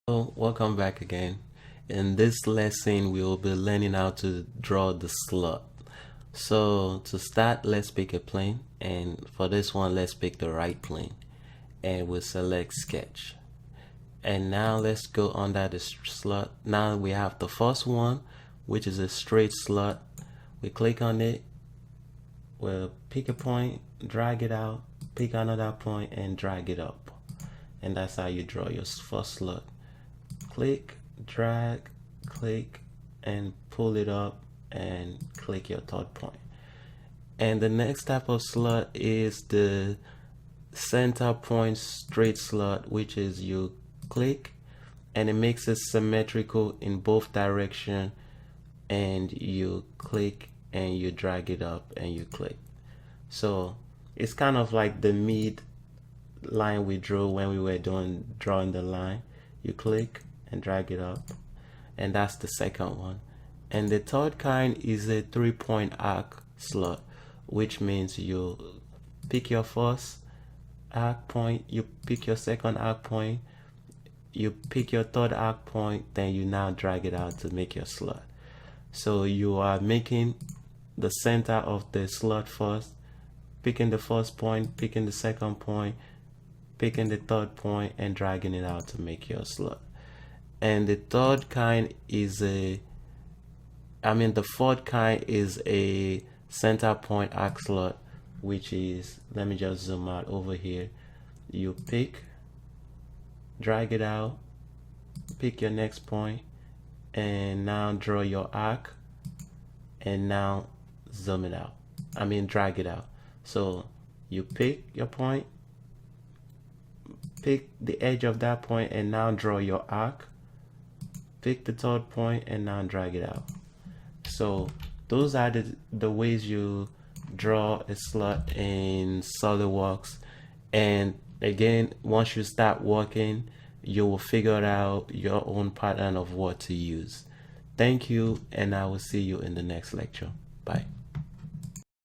Welcome back again. In this lesson, we will be learning how to draw the slot. So to start, let's pick a plane, and for this one, let's pick the right plane, and we'll select sketch. And now let's go under the slot. Now we have the first one, which is a straight slot. We click on it, we'll pick a point, drag it out, pick another point, and drag it up. And that's how you draw your first slot. Click, drag, click, and pull it up and click your third point. And the next type of slot is the center point straight slot, which is you click and it makes it symmetrical in both direction, and you click and you drag it up and you click. So it's kind of like the mid line we drew when we were drawing the line. You click and drag it up, and that's the second one. And the third kind is a 3-point arc slot, which means you pick your first arc point, you pick your second arc point, you pick your third arc point, then you now drag it out to make your slot. So you are making the center of the slot first, picking the first point, picking the second point, picking the third point, and dragging it out to make your slot. And the third kind is the fourth kind is a center point arc slot, which is, let me just zoom out over here. You pick, drag it out, pick your next point, and now draw your arc, and now zoom it out. Drag it out. So you pick your point, pick the edge of that point, and now draw your arc, pick the third point, and now drag it out. So those are the ways you draw a slot in Solidworks. And again, once you start working, you will figure out your own pattern of what to use. Thank you, and I will see you in the next lecture. Bye.